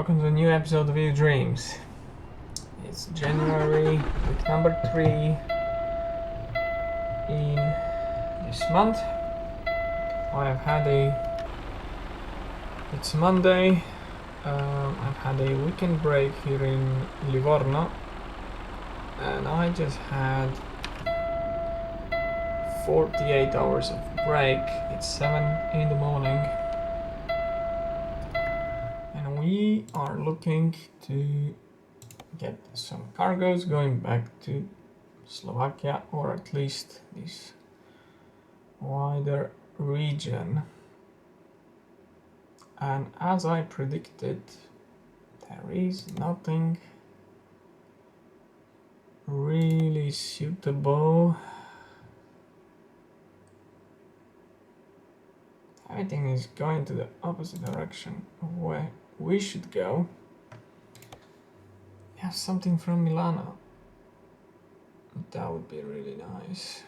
welcome to a new episode of Your Dreams. It's January, week number 3 in this month. It's Monday, I've had a weekend break here in Livorno, and I just had 48 hours of break. It's 7 in the morning. We are looking to get some cargoes going back to Slovakia, or at least this wider region. And as I predicted, there is nothing really suitable. Everything is going to the opposite direction of where we should go. We have something from Milano. That would be really nice.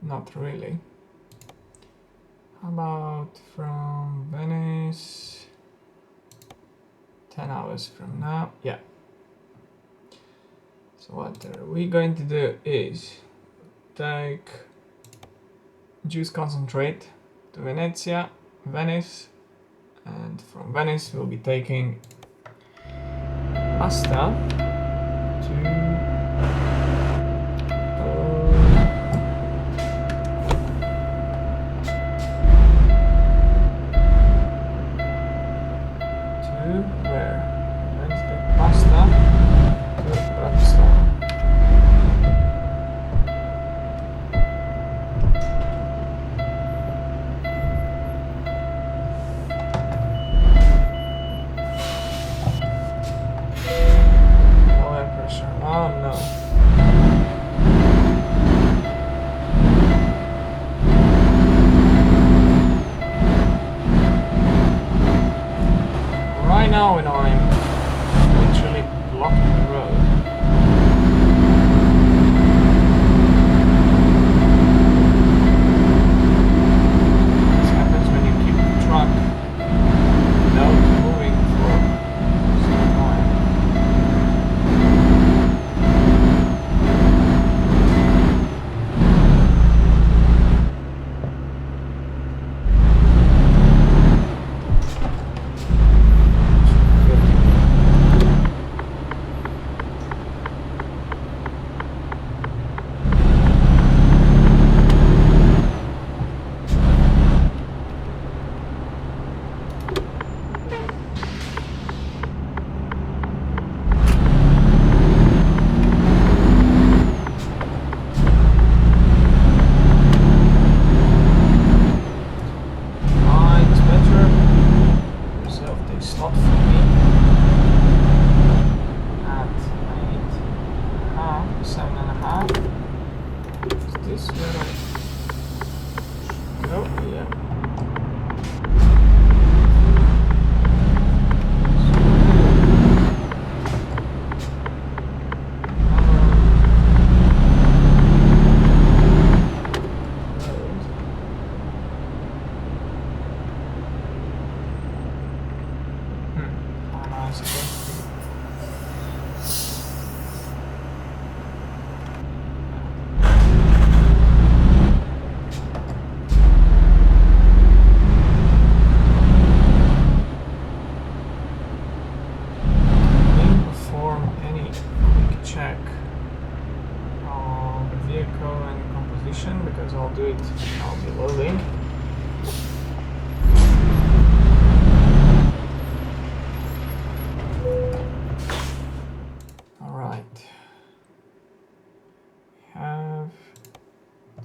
Not really. How about from Venice? 10 hours from now. Yeah. So what we're going to do is take juice concentrate to Venice, and from Venice we'll be taking pasta to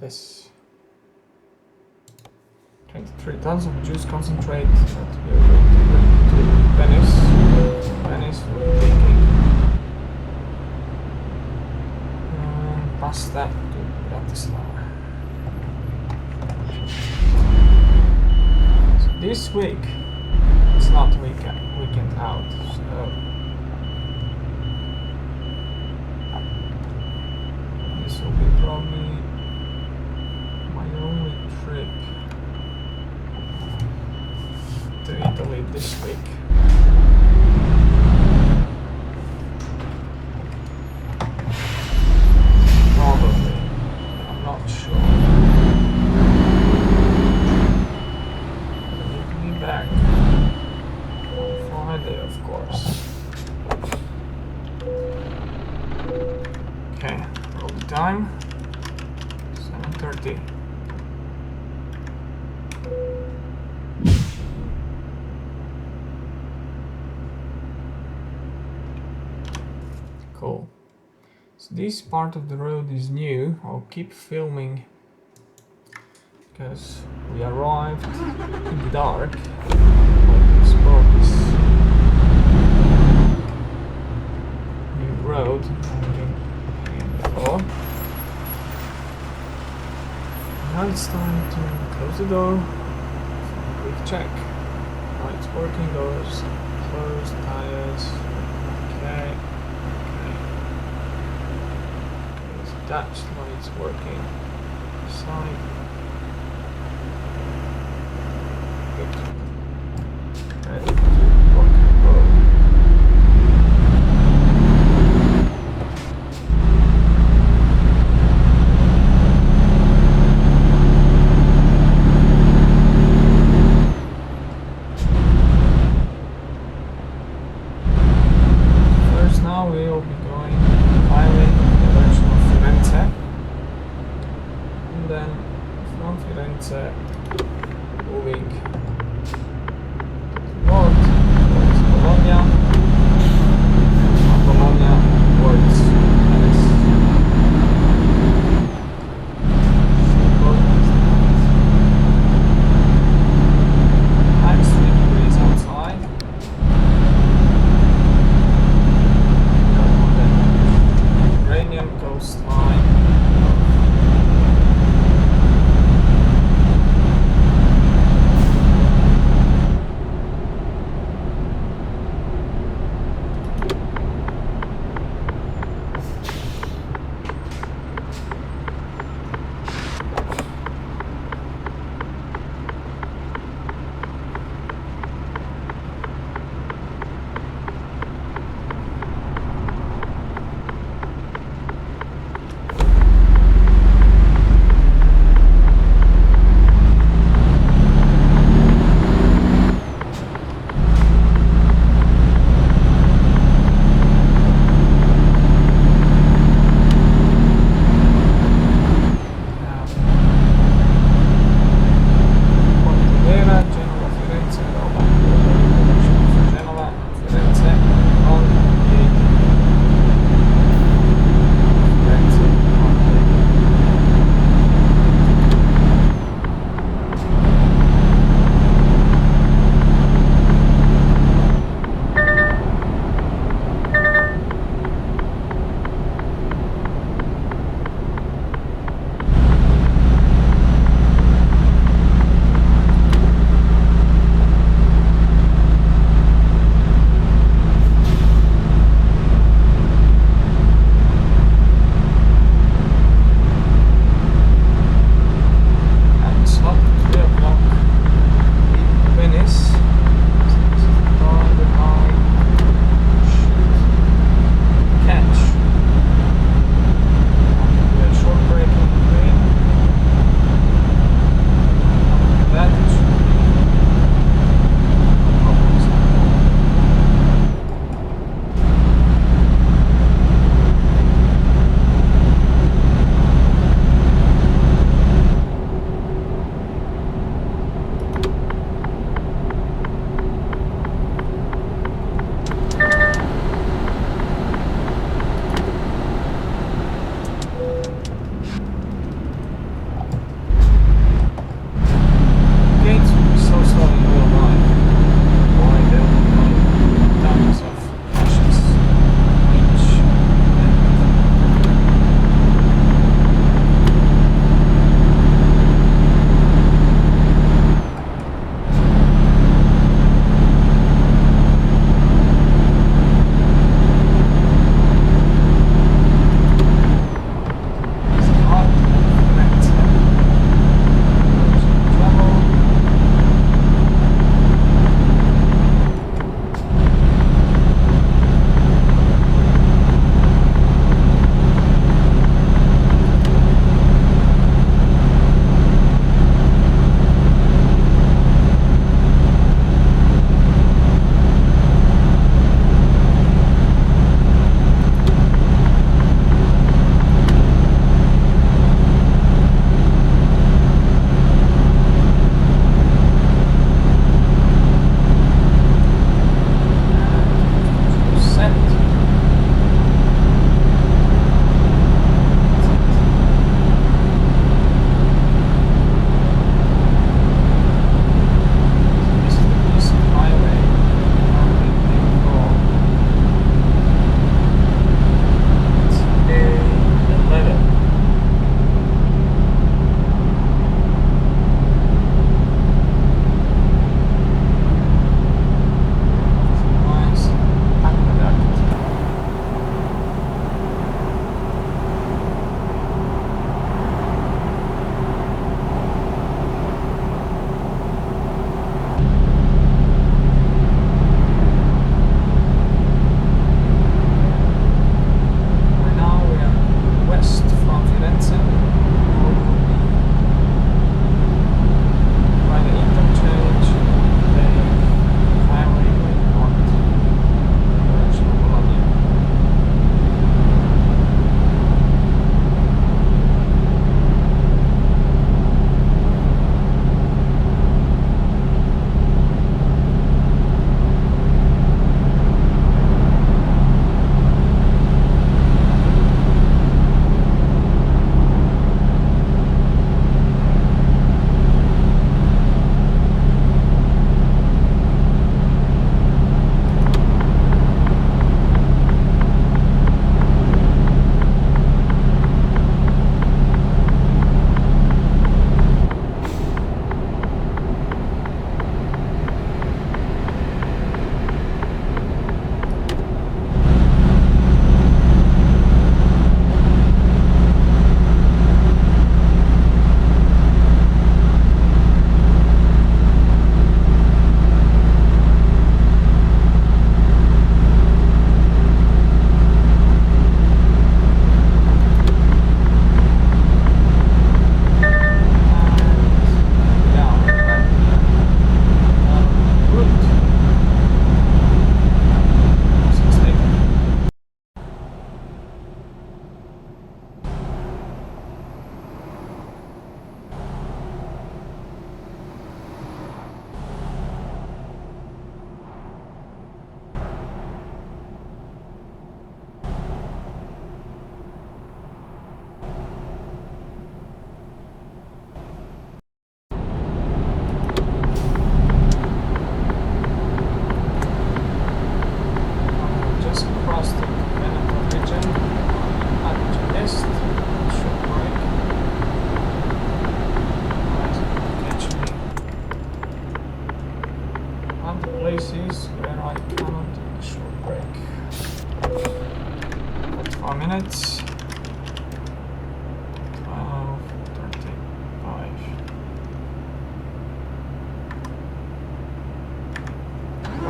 this 23 tons of juice concentrate that we are going to bring to Venice. Venice will be taking pasta to Bratislava. So this week it's not weekend out, so it this week. Probably. I'm not sure. I need to be back on Friday, of course. Okay, roll the time. 7:30. Cool. So this part of the road is new. I'll keep filming because we arrived in the dark. Like this new road I've been here before. Now it's time to close the door for a quick check. Lights working, doors closed, tires. Okay. Dutch lights working. Side. Good. Ready to rock and roll. First, now we will be going highway in the direction of Firenze, and then from Firenze moving north towards Bologna, from Bologna towards Venice. Max 3 degrees outside. Iranian coastline.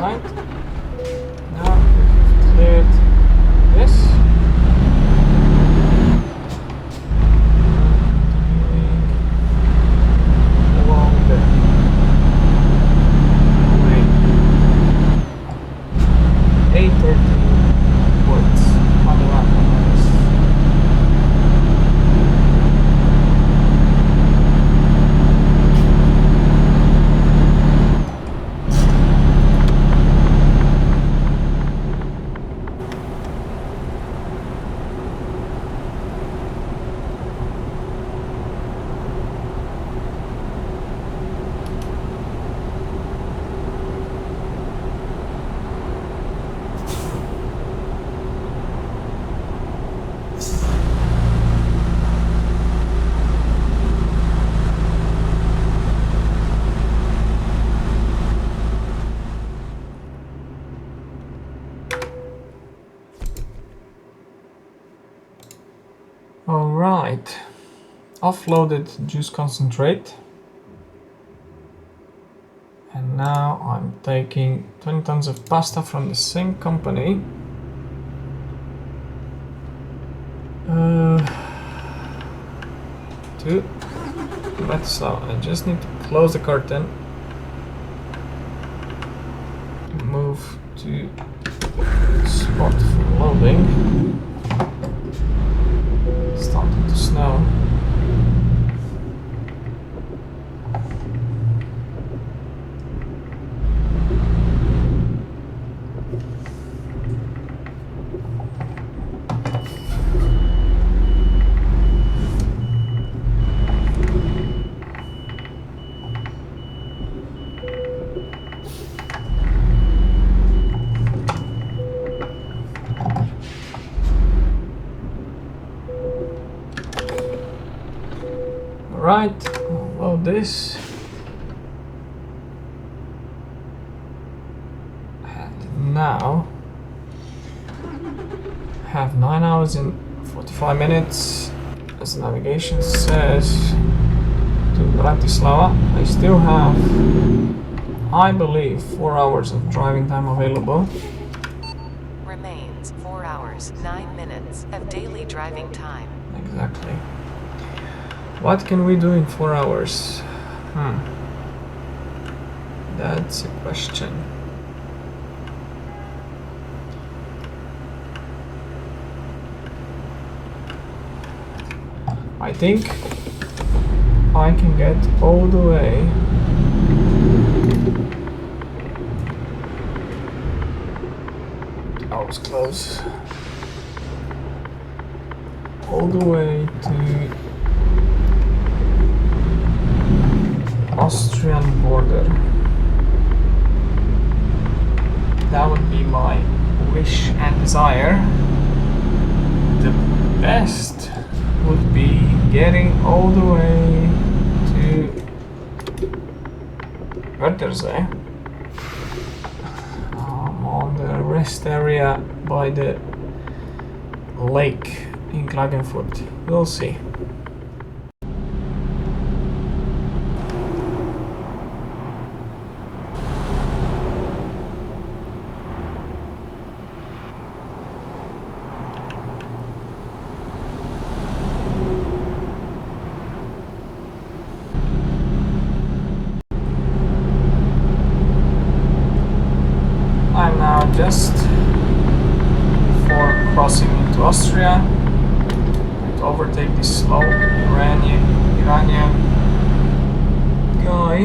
Right. Now we have cleared this. Along the way. 813 points on the lap on this. Alright, offloaded juice concentrate, and now I'm taking 20 tons of pasta from the same company. To Metso. I just need to close the curtain, move to spot for loading. Starting to snow. Right, I'll load this. And now have 9 hours and 45 minutes, as the navigation says, to Bratislava. I still have, I believe, 4 hours of driving time available. Remains 4 hours, 9 minutes of daily driving time. Exactly. What can we do in 4 hours? That's a question. I think I can get all the way I was close. All the way to Austrian border. That would be my wish and desire. The best would be getting all the way to Wörthersee, on the rest area by the lake in Klagenfurt. We'll see. I'm now just before crossing into Austria. To overtake this slow Iranian guy,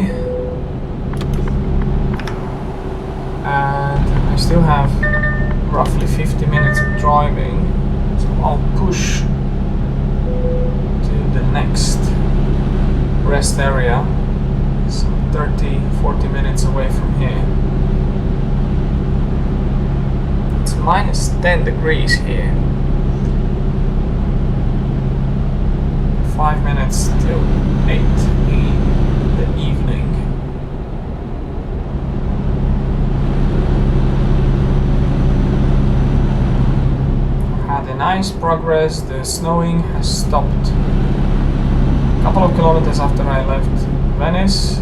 and I still have roughly 50 minutes of driving, so I'll push to the next rest area, so 30-40 minutes away from here. It's minus 10 degrees here. 5 minutes till 8 in the evening. Had a nice progress. The snowing has stopped a couple of kilometers after I left Venice.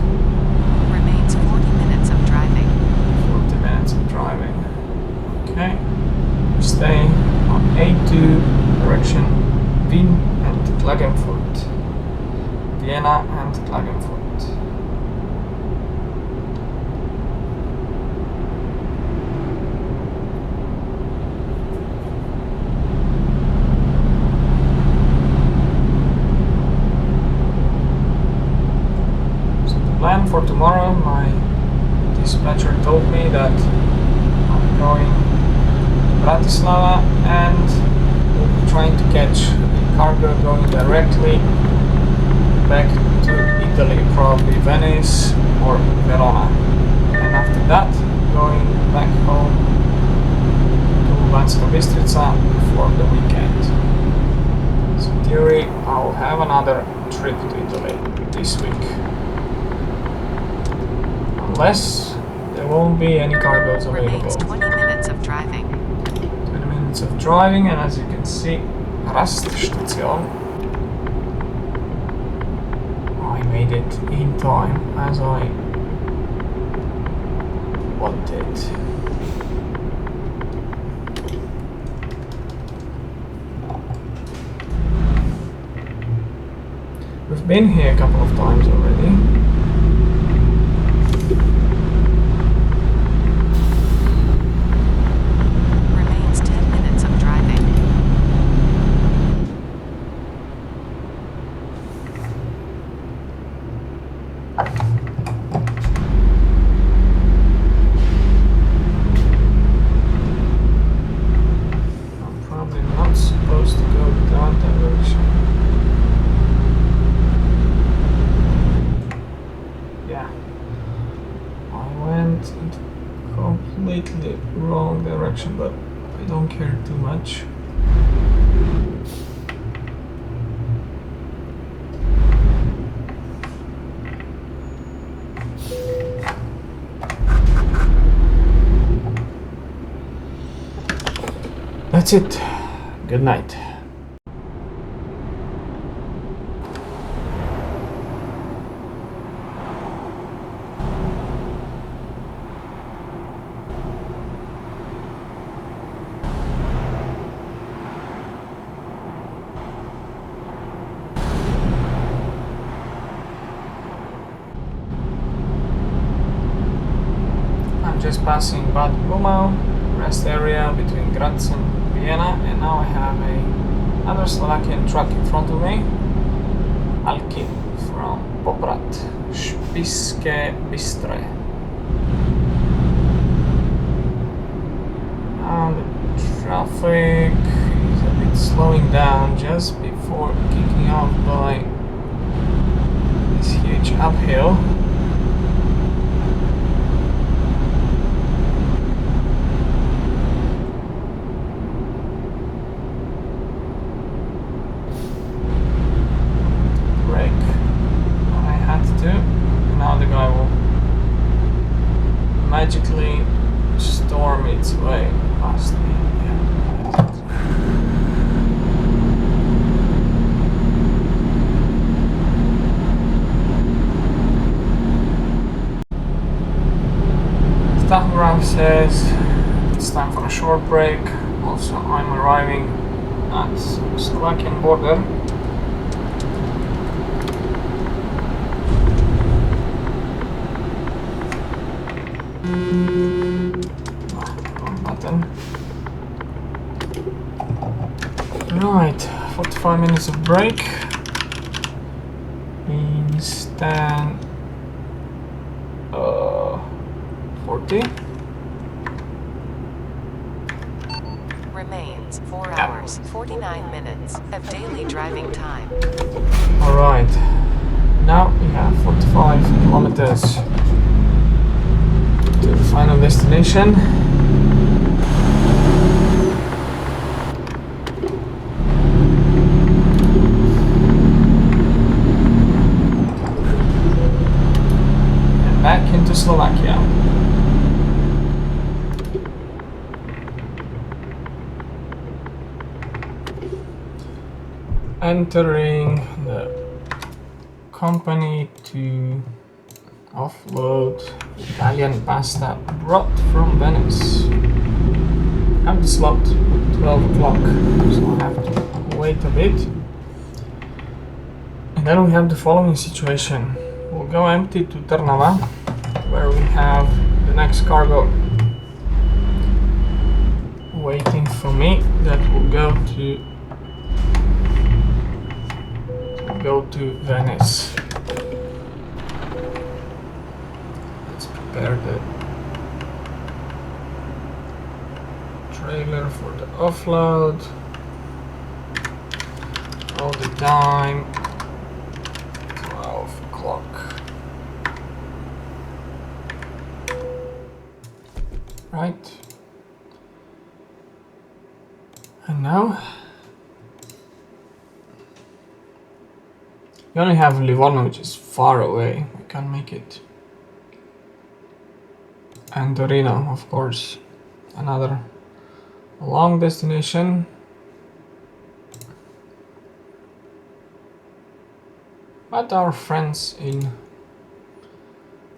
Remains 40 minutes of driving. 40 minutes Okay, we stay on A2 direction Wien and Klagenfurt. Vienna and Klagenfurt. So the plan for tomorrow, my dispatcher told me that I'm going to Bratislava and we'll be trying to catch a cargo going directly back to Italy, probably Venice or Verona. And after that, going back home to Banska Bystrica for the weekend. So in theory, I'll have another trip to Italy this week. Unless there won't be any cargoes available. Remains 20 minutes of driving. 20 minutes of driving, and as you can see, Raststation. I made it in time as I wanted. We've been here a couple of times already. Remains 10 minutes of driving. I'm probably not supposed to go that direction. Yeah. I went into completely wrong direction, but I don't care too much. That's it. Good night. I'm just passing Bad Blumau, rest area between Graz and Vienna, and now I have another Slovakian truck in front of me. Alkin from Poprad, Spišské Bystre. Now the traffic is a bit slowing down just before kicking off by this huge uphill. Now the guy will magically storm its way past me. The tachograph says it's time for a short break. Also, I'm arriving at Slovakian border. Wrong button. Right, 45 minutes of break. Instead, 40. Remains 4 hours, 49 minutes of daily driving time. Alright, now we have 45 kilometers to the final destination. And back into Slovakia. Entering the company to offload Italian pasta brought from Venice. have the slot at 12 o'clock, so I have to wait a bit. And then we have the following situation. We'll go empty to Trnava, where we have the next cargo waiting for me. That will go to Venice. Let's prepare the trailer for the offload. All the time 12 o'clock. Right. And now we only have Livorno, which is far away. We can't make it. And Torino, of course, another long destination. But our friends in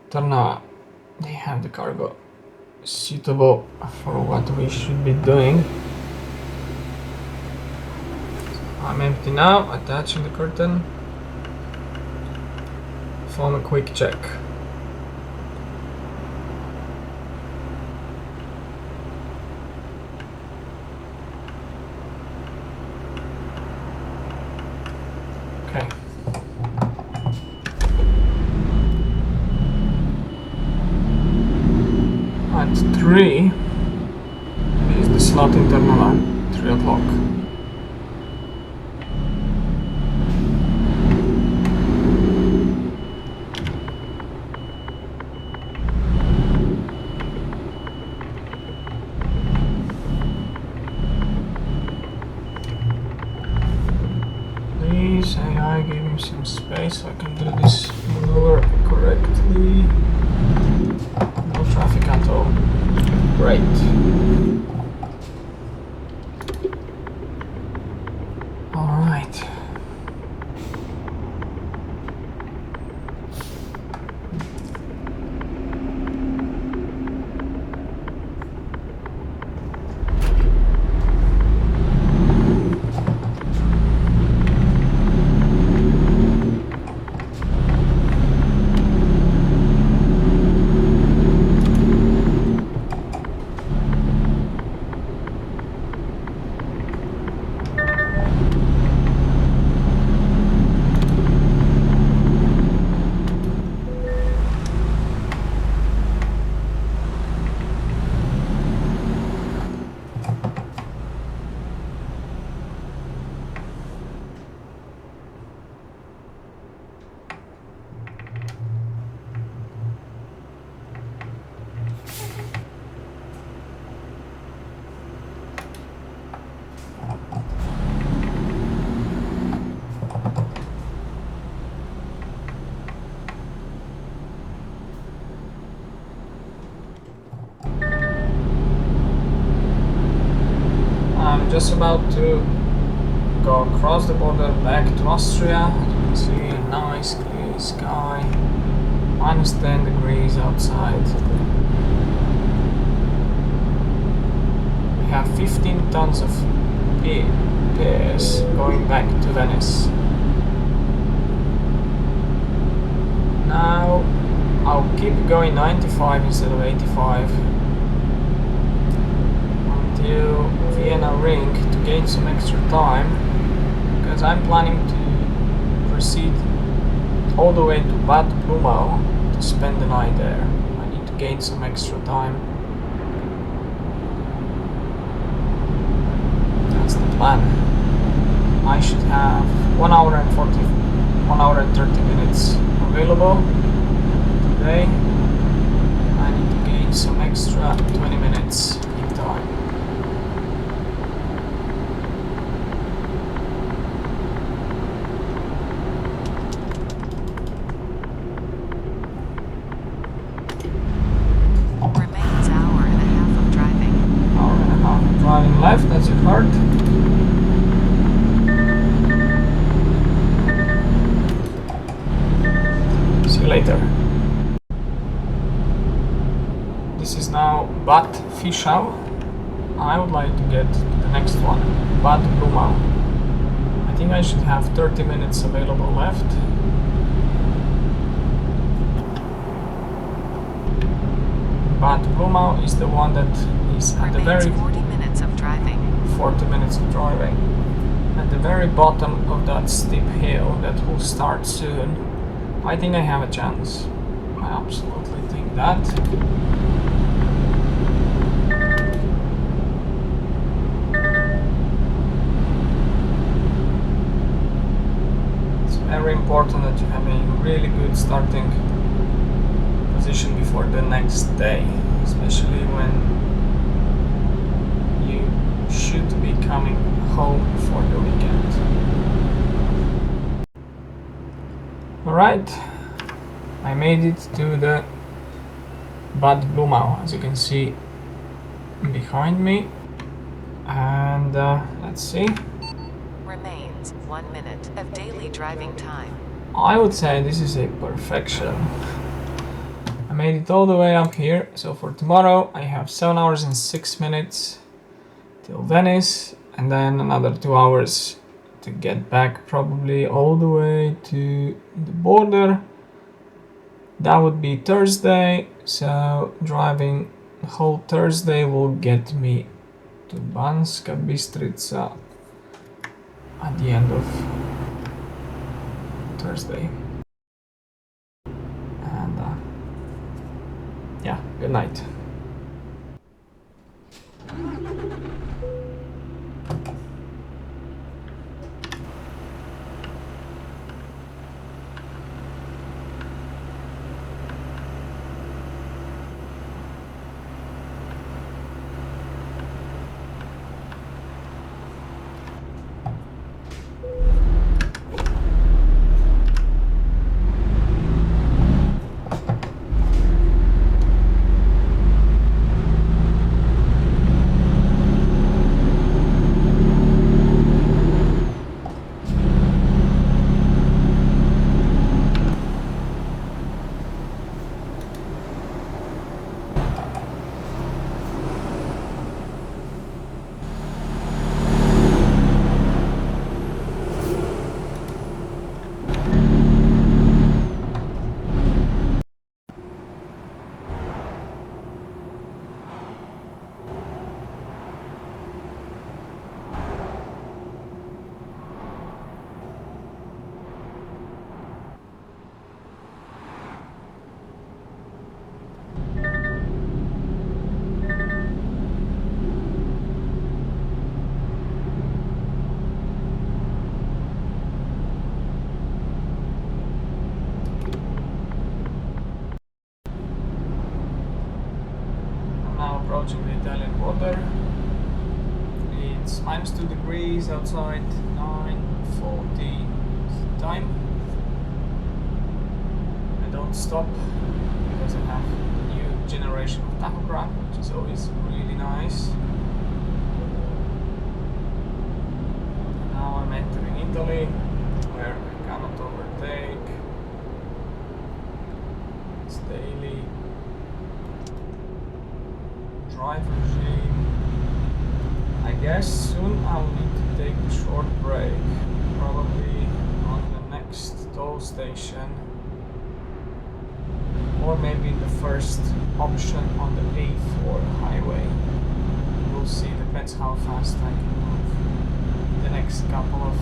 Trnava, they have the cargo suitable for what we should be doing. I'm empty now, attaching the curtain. Film a quick check. Okay. At 3 is the slot in Trnava, 3 o'clock. Please, AI, give me some space so I can do this maneuver correctly. No traffic at all. Great. All right. I'm just about to go across the border back to Austria. As you can see, a nice clear sky, minus 10 degrees outside. We have 15 tons of pairs going back to Venice. Now I'll keep going 95 instead of 85 until Vienna Ring to gain some extra time, because I'm planning to proceed all the way to Bad Blumau to spend the night there. I need to gain some extra time. That's the plan. I should have 1 hour and 30 minutes available today. I need to gain some extra 20 minutes in time. Remains hour and a half of driving. Hour and a half of driving left, that's your card. See you later. This is now Bad Fischau. I would like to get to the next one, Bad Blumau. I think I should have 30 minutes available left. Bad Blumau is the one that is at the very 40 minutes of driving. 40 minutes of driving. At the very bottom of that steep hill that will start soon. I think I have a chance. I absolutely think that. It's very important that you have a really good starting position before the next day, especially when you should be coming home for the weekend. Alright, I made it to the Bad Blumau, as you can see behind me, and let's see. Remains 1 minute of daily driving time. I would say this is a perfection. I made it all the way up here, so for tomorrow I have 7 hours and 6 minutes till Venice, and then another 2 hours to get back, probably all the way to the border. That would be Thursday, so driving the whole Thursday will get me to Banska Bystrica at the end of Thursday. And yeah, good night. Approaching the Italian border. It's -2 degrees outside, 9:40 time. I don't stop because I have a new generation of tachograph, which is always really nice. Now I'm entering Italy, where I cannot overtake. It's daily drive regime. I guess soon I'll need to take a short break, probably on the next toll station, or maybe the first option on the A4 highway. We'll see, depends how fast I can move the next couple of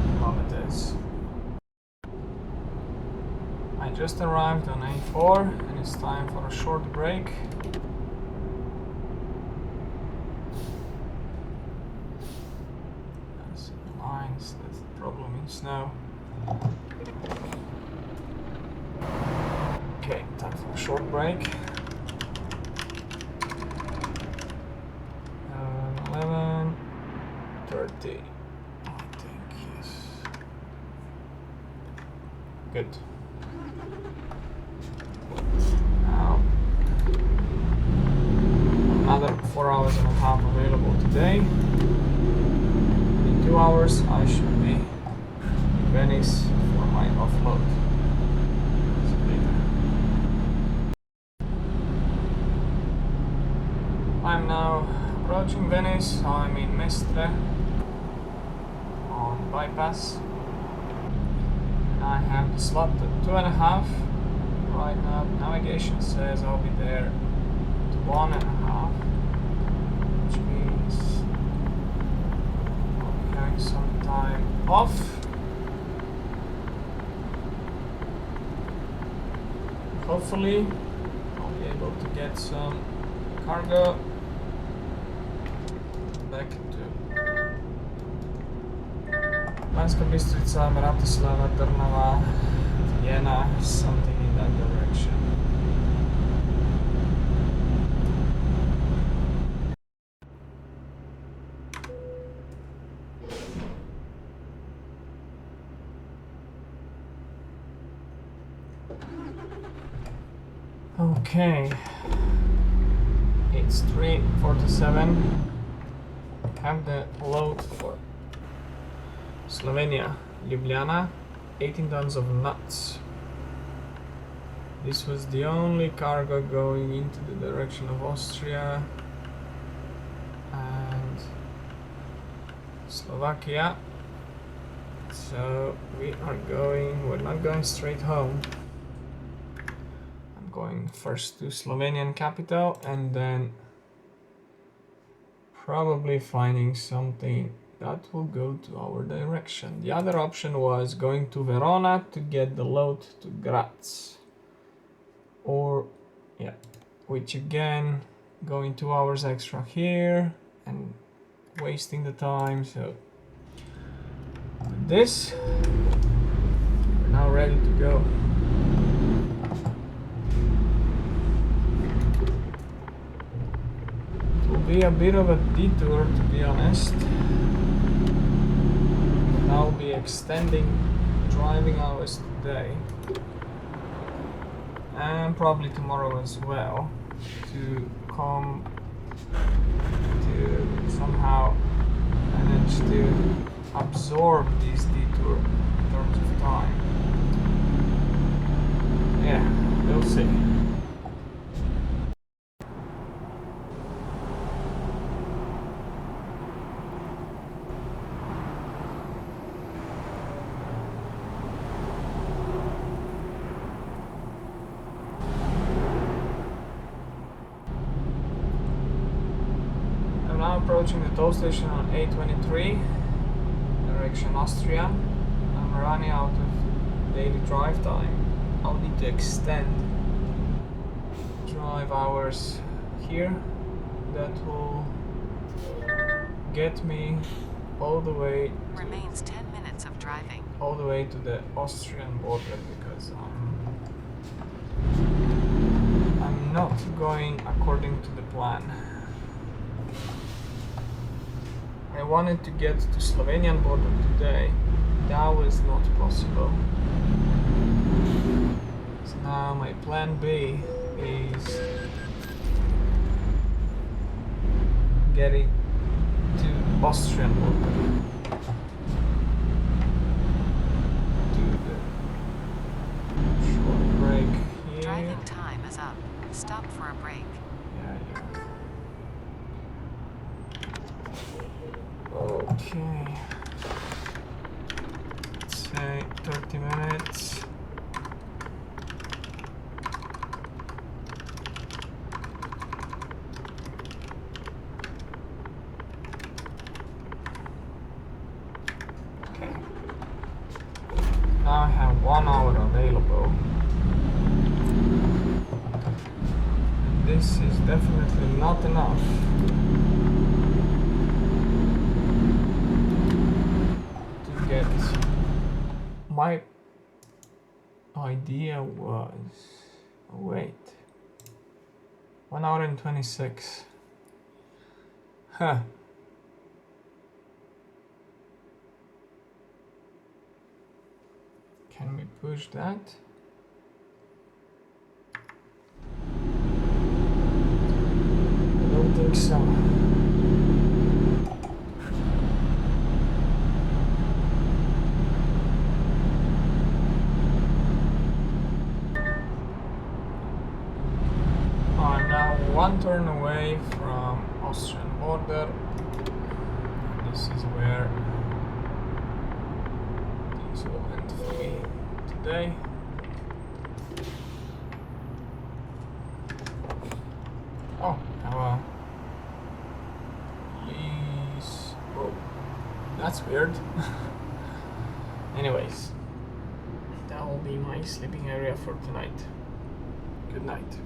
kilometers. I just arrived on A4 and it's time for a short break. That's the problem in snow. Okay, time for a short break. 11:30, I think, yes. Good. Now, another 4 hours and a half available today. 2 hours I should be in Venice for my offload. I'm now approaching approaching Venice. I'm in Mestre on bypass. I have the slot at 2.5. Right now, navigation says I'll be there at 1.5, which means I'll be having some time off. Hopefully, I'll be able to get some cargo back to Banska Bystrica, Bratislava, Trnava, Vienna, something in that direction. Okay, it's 3:47. Have the load for Slovenia, Ljubljana, 18 tons of nuts. This was the only cargo going into the direction of Austria and Slovakia. So we're not going straight home. I'm going first to Slovenian capital and then probably finding something that will go to our direction. The other option was going to Verona to get the load to Graz. Or, yeah, which again, going 2 hours extra here and wasting the time. So, with this, we're now ready to go. It will be a bit of a detour, to be honest. I'll be extending driving hours today and probably tomorrow as well to come to somehow manage to absorb these detour in terms of time. Yeah, we'll see. Approaching the toll station on A23, direction Austria. I'm running out of daily drive time. I'll need to extend drive hours here. That will get me all the way. Remains 10 minutes of driving. All the way to the Austrian border because I'm not going according to the plan. I wanted to get to Slovenian border today. That was not possible. So now my plan B is getting to Austrian border. Do the short break here. Driving time is up. Stop for a break. Yeah. Okay, let's say 30 minutes. Okay, now I have 1 hour available. This is definitely not enough. My idea was, wait, 1 hour and 26. Huh. Can we push that? I don't think so. One turn away from Austrian border. This is where things will end for me today. Oh, have a lease. Oh, that's weird. Anyways, that will be my sleeping area for tonight. Good night.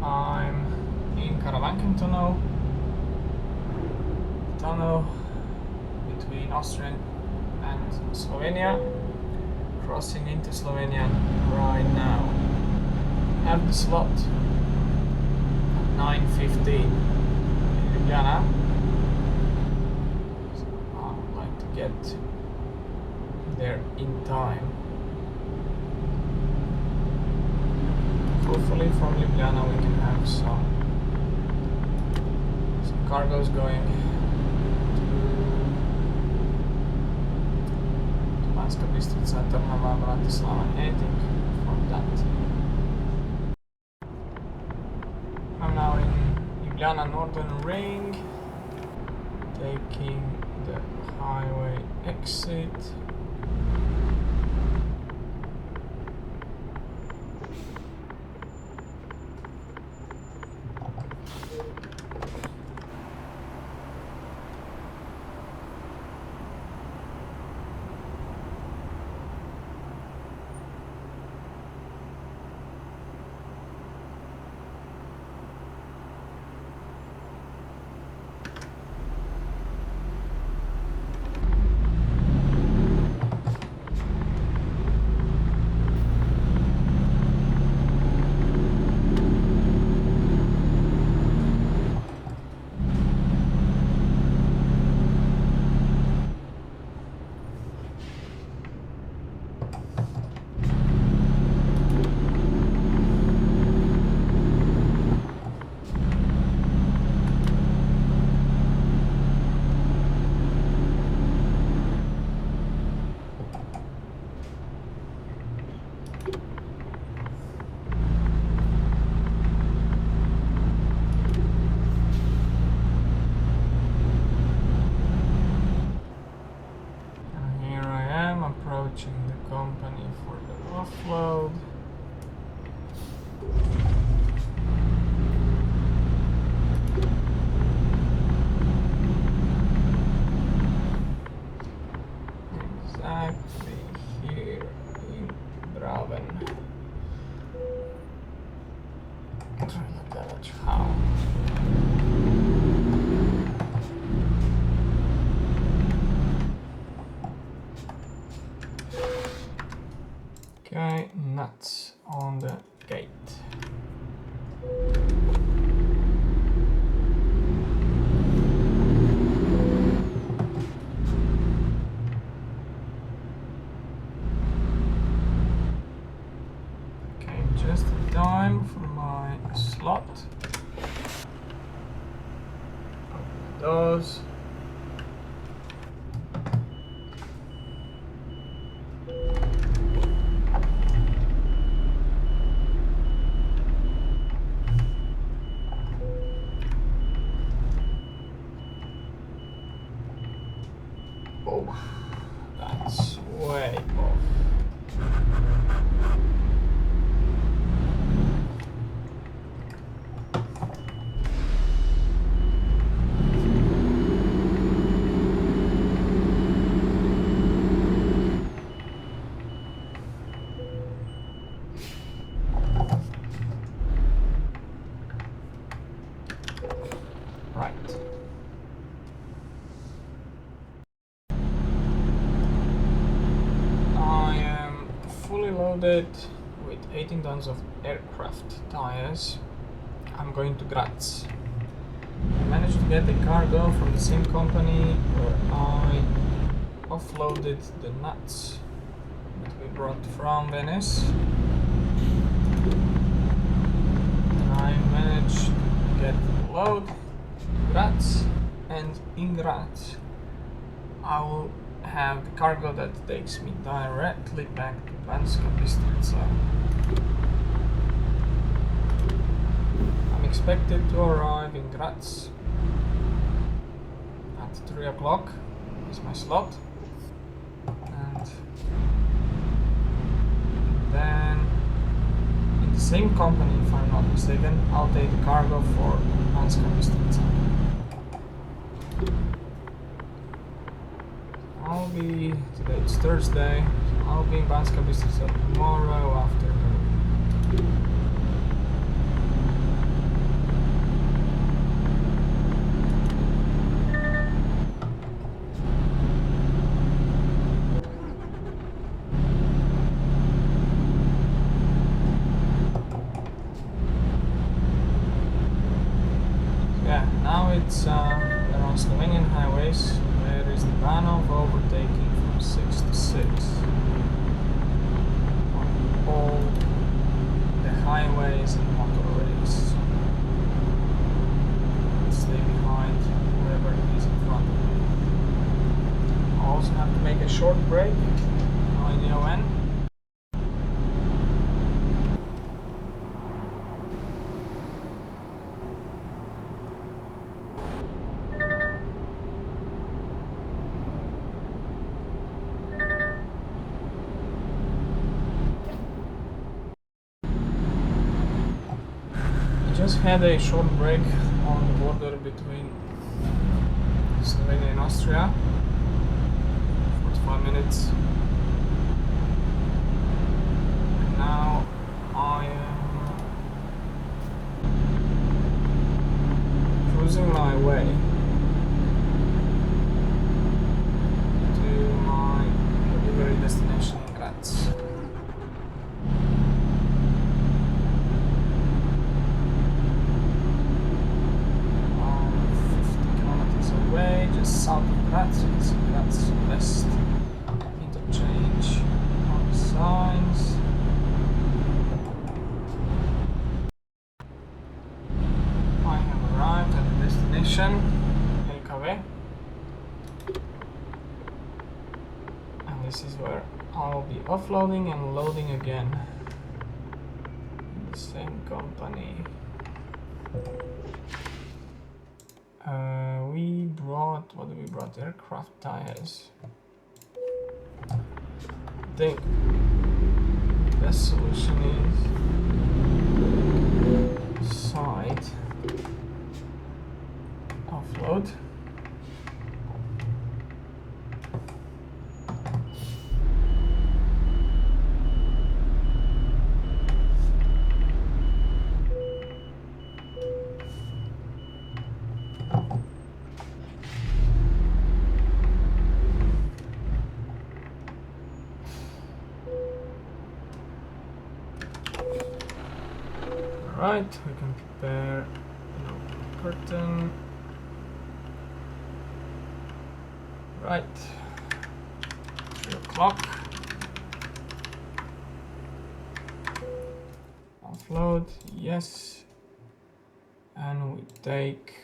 I'm in Karavanken tunnel between Austria and Slovenia, crossing into Slovenia right now. Have the slot at 9:15 in Ljubljana, so I would like to get there in time. Hopefully from Ljubljana we can have some cargoes going to Banska Bystrica, Trnava, Bratislava, anything from that. I'm now in Ljubljana Northern Ring, taking the highway exit. Approaching the company for the offload. Exactly here in Braven. Try to gauge how. Okay, nuts on the gate. Okay, just in time for my slot. Open the doors. Oh, that's way off. loaded with 18 tons of aircraft tires. I'm going to Graz. I managed to get the cargo from the same company where I offloaded the nuts that we brought from Venice. And I managed to get the load to Graz, and in Graz I will have the cargo that takes me directly back to Banska Bystrica. I'm expected to arrive in Graz at 3 o'clock is my slot, and then in the same company, if I'm not mistaken, I'll take the cargo for Banska Bystrica. Today it's Thursday, so I'll be in Banska Bystrica tomorrow afternoon. Yeah, now it's we're on Slovenian highways. There is the ban of overtaking from 6 to 6 on all the highways and motorways. Stay behind whoever is in front of me. I also have to make a short break, no idea when. Just had a short break on the border between Slovenia and Austria, 45 minutes. And now I am cruising my way to my delivery destination in Graz. South of Graz, you can see Graz West interchange on the signs. I have arrived at the destination, LKW, and this is where I'll be offloading and loading again in the same company. What did we brought? Aircraft tires. I think the best solution is side offload. Right, we can prepare an open curtain. Right, 3 o'clock. Offload, yes. And we take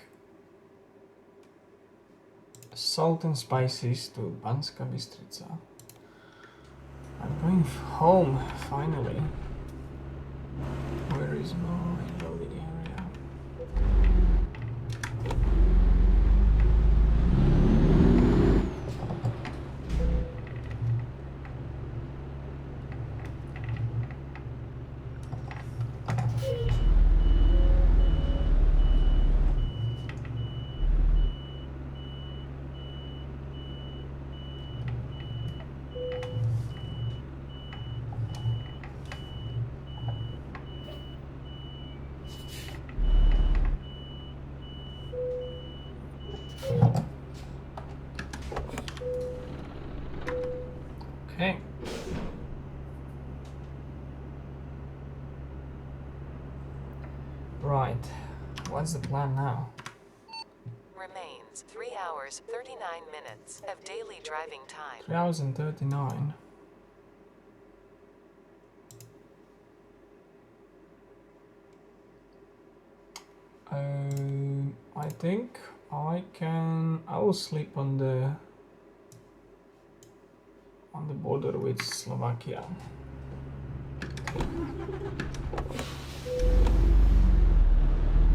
salt and spices to Banska Bystrica. I'm going home finally. Where is my loading area? Right, what's the plan now? Remains 3 hours 39 minutes of daily driving time. 3 hours and 39. I think I will sleep on the border with Slovakia.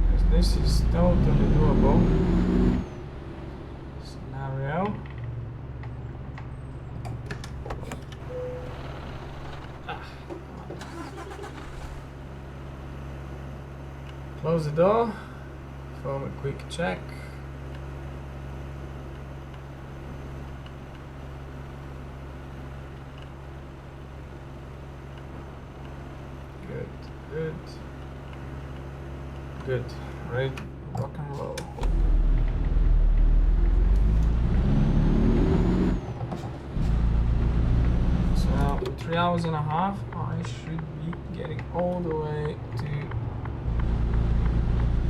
Because this is totally doable scenario. Close the door, perform a quick check. Good. Ready to rock and roll. So in 3 hours and a half I should be getting all the way to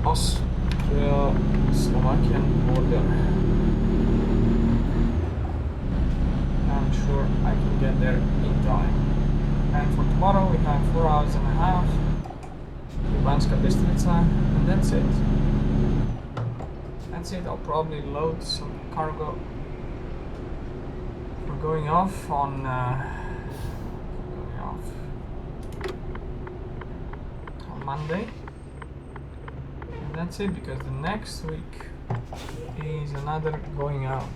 Austria-Slovakian border. I'm sure I can get there in time. And for tomorrow we have 4 hours and a half to Banska Bystrica, and that's it. That's it. I'll probably load some cargo. We're going off on Monday, and that's it, because the next week is another going out,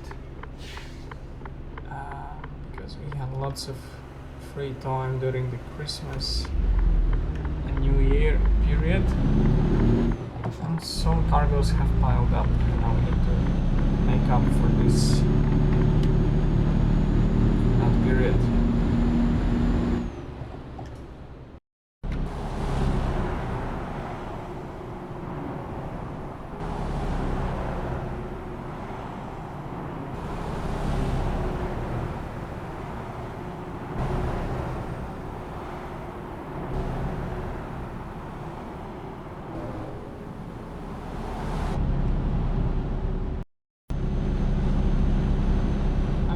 because we had lots of free time during the Christmas and New Year period, and some cargoes have piled up, and now we need to make up for that period.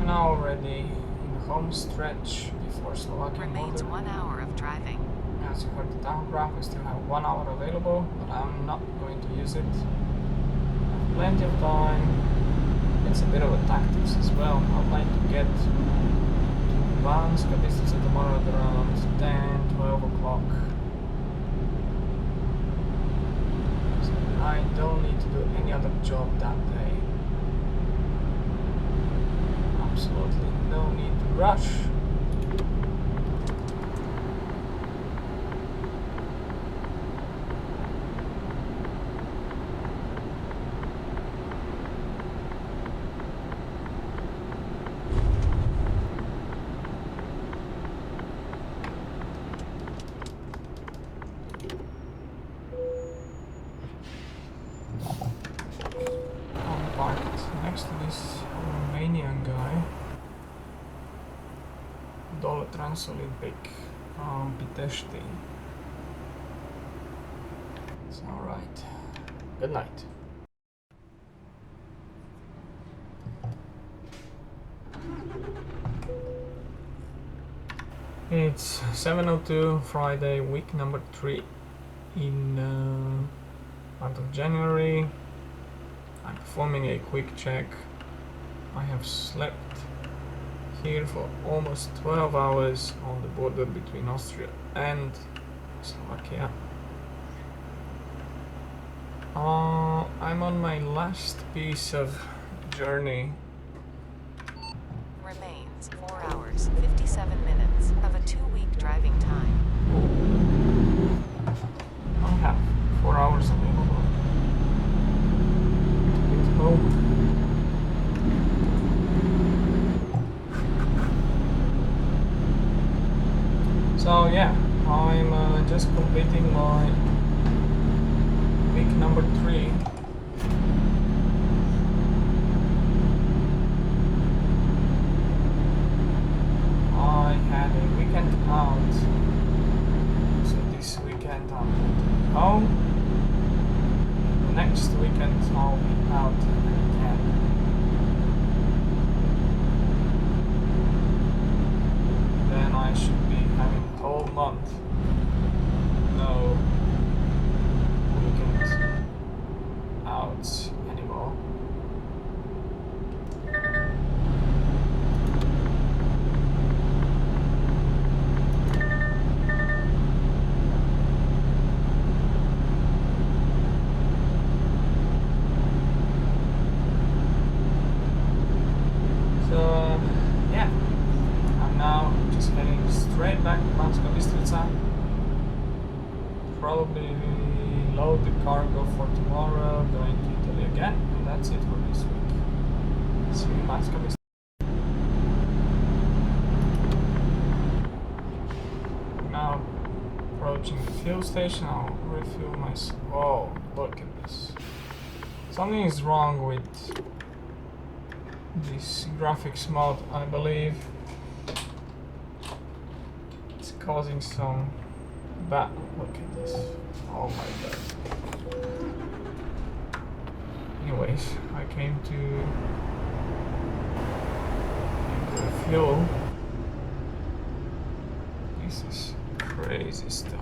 Already in the home stretch before Slovakian Remains border. 1 hour of driving. As you heard the tachograph, we still have 1 hour available, but I'm not going to use it. I have plenty of time. It's a bit of a tactics as well. I'd like to get to Banska Bystrica tomorrow at around 10-12 o'clock. So I don't need to do any other job that day. Absolutely no need to rush. I'm parked next to this Romanian guy. Dole Transolympic from Pitești. It's alright. Good night. It's 7:02 Friday, week number 3 in month of January. I'm performing a quick check. I have slept here for almost 12 hours on the border between Austria and Slovakia. I'm on my last piece of journey. Remains 4 hours 57 minutes of a 2-week driving time. I have 4 hours available to get home. So yeah, I'm just completing my week number 3. I had a weekend out, so this weekend I'm home. weekend I'll be out again. Then I should be having a whole month. No weekend out anymore. So yeah, I'm now just heading straight back to Banska Bystrica. Probably load the cargo for tomorrow, going to Italy again, and that's it for this week. See you in Banska Bystrica. Now approaching the fuel station, I'll refuel my... Whoa, look at this. Something is wrong with this graphics mode, I believe. It's causing some bad... Look at this. Oh my god. Anyways, I came to refuel. This is crazy stuff.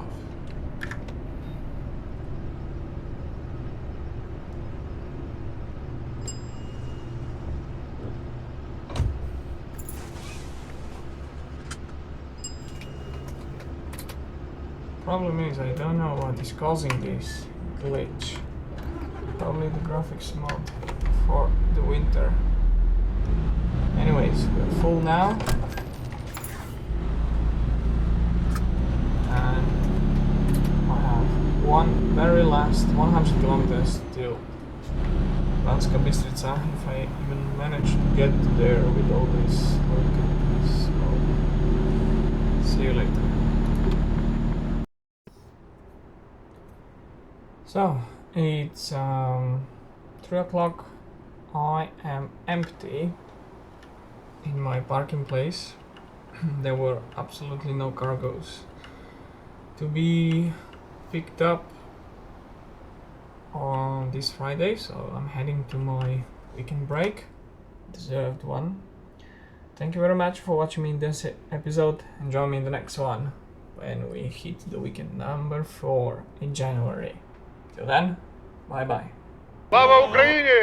Problem is, I don't know what is causing this glitch. Probably the graphics mode for the winter. Anyways, we're full now. And I have one very last 100 kilometers till Banska Bystrica, if I even manage to get there with all this work. So, see you later. So, it's 3 o'clock. I am empty in my parking place. There were absolutely no cargoes to be picked up on this Friday, so I'm heading to my weekend break, deserved one. Thank you very much for watching me in this episode, and join me in the next one when we hit the weekend number 4 in January. Till then, bye bye. Слава Україні!